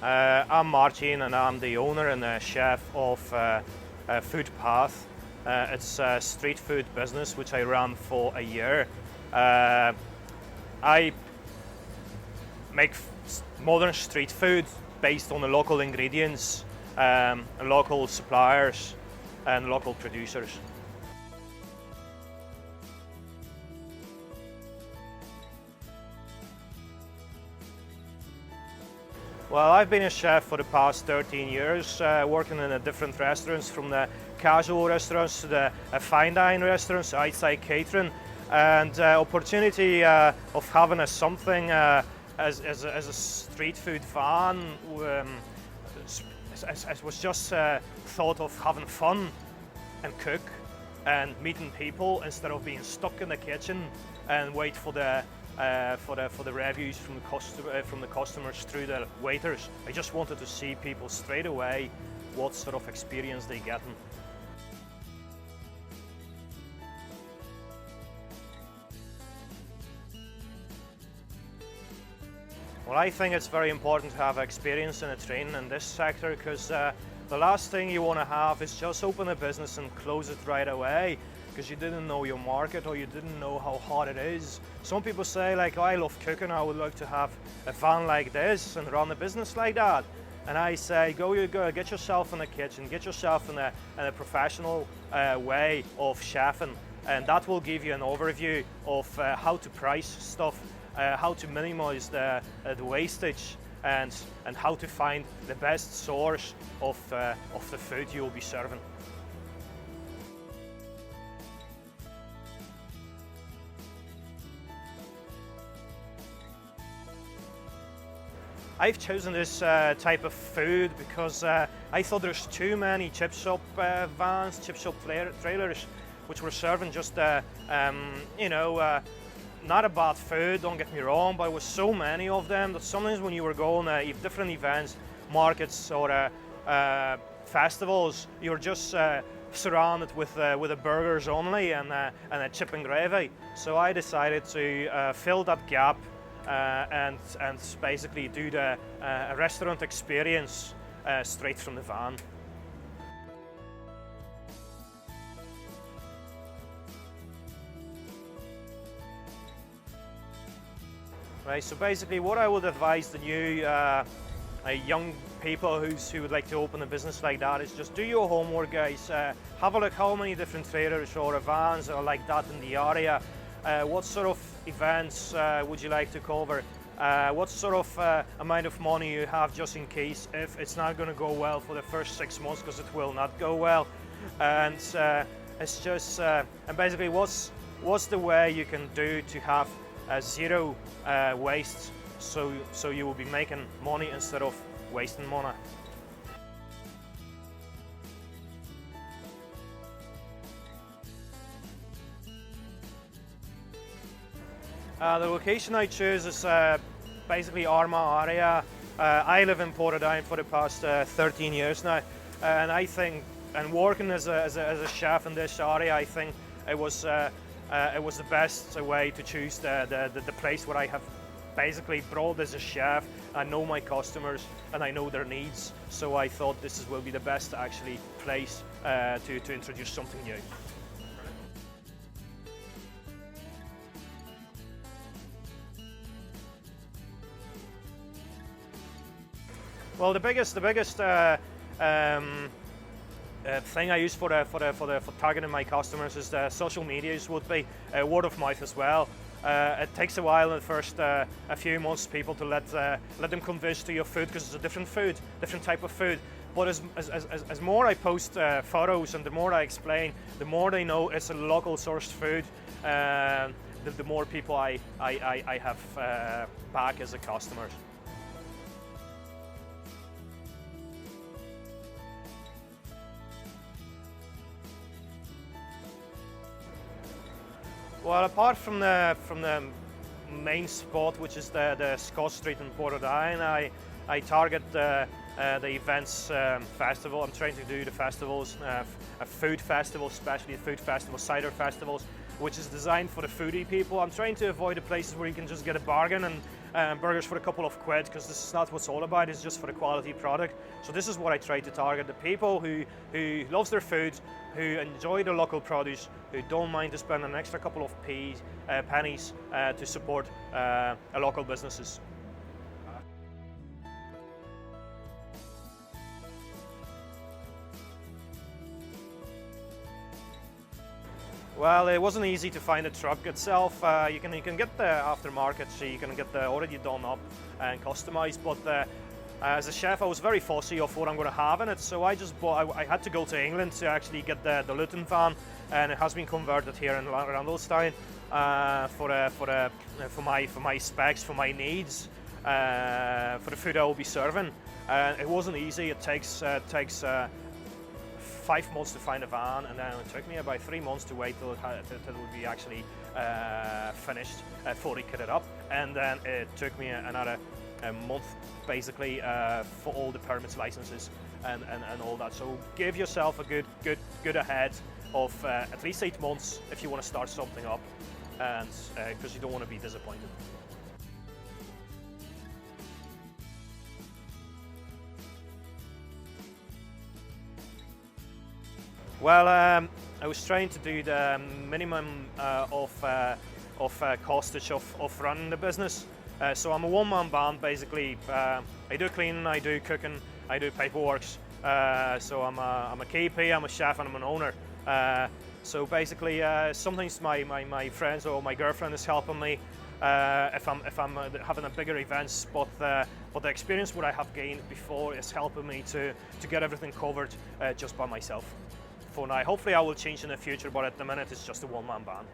I'm Martin and I'm the owner and the chef of Food Path. It's a street food business which I ran for a year. I make modern street food based on the local ingredients, local suppliers and local producers. Well, I've been a chef for the past 13 years, working in different restaurants, from the casual restaurants to the fine dining restaurants, outside catering, and opportunity of having something as a street food van was just thought of having fun and cook and meeting people instead of being stuck in the kitchen and wait for the reviews from the customers through the waiters. I just wanted to see people straight away what sort of experience they get. Well, I think it's very important to have experience in a training in this sector, because the last thing you want to have is just open a business and close it right away because you didn't know your market or you didn't know how hard it is. Some people say, like, oh, I love cooking, I would like to have a van like this and run a business like that. And I say, go, get yourself in the kitchen, get yourself in a professional way of chefing, and that will give you an overview of how to price stuff, how to minimize the wastage, and how to find the best source of the food you will be serving. I've chosen this type of food because I thought there's too many chip shop vans, chip shop trailers, which were serving just, not a bad food, don't get me wrong, but there was so many of them that sometimes when you were going to different events, markets or festivals, you were just surrounded with the burgers only and a chip and gravy. So I decided to fill that gap and basically do the restaurant experience straight from the van. Right, so basically what I would advise the new young people who would like to open a business like that is just do your homework, guys. Have a look how many different trailers or vans are like that in the area. What sort of events would you like to cover? What sort of amount of money you have just in case if it's not going to go well for the first 6 months, because it will not go well. And it's just, and basically what's the way you can do to have zero waste, so you will be making money instead of wasting money. The location I choose is basically Armagh area. I live in Portadown for the past 13 years now, and I think, and working as a chef in this area, I think it was the best way to choose the place where I have basically brought as a chef. I know my customers and I know their needs, so I thought this will be the best actually place to introduce something new. Well, the biggest thing I use for targeting my customers is the social medias, would be word of mouth as well. It takes a while in the first a few months people to let them convince to your food, because it's a different food, different type of food. But as more I post photos and the more I explain, the more they know it's a local sourced food. The more people I have back as a customers. Well, apart from the main spot, which is the Scott Street in Portadown, I target the events festival. I'm trying to do the festivals, a food festival, especially a food festival, cider festivals, which is designed for the foodie people. I'm trying to avoid the places where you can just get a bargain burgers for a couple of quid, because this is not what it's all about. It's just for the quality product. So this is what I try to target: the people who loves their food, who enjoy the local produce, who don't mind to spend an extra couple of pennies to support local businesses. Well, it wasn't easy to find a truck itself. You can get the aftermarket, so you can get the already done up and customized. But as a chef, I was very fussy of what I'm going to have in it, so I just bought. I had to go to England to actually get the Luton van, and it has been converted here in Randallstown for my specs, for my needs, for the food I will be serving. It wasn't easy. It takes 5 months to find a van, and then it took me about 3 months to wait till it would be actually finished, fully kitted up, and then it took me another month basically for all the permits, licenses, and all that. So give yourself a good ahead of at least 8 months if you want to start something up, and because you don't want to be disappointed. Well, I was trying to do the minimum of costage of running the business. So I'm a one-man band basically. I do cleaning, I do cooking, I do paperwork. So I'm a KP, I'm a chef, and I'm an owner. So basically, sometimes my friends or my girlfriend is helping me if I'm having a bigger events. But the experience what I have gained before is helping me to get everything covered just by myself. For now, hopefully I will change in the future, but at the minute it's just a one-man band.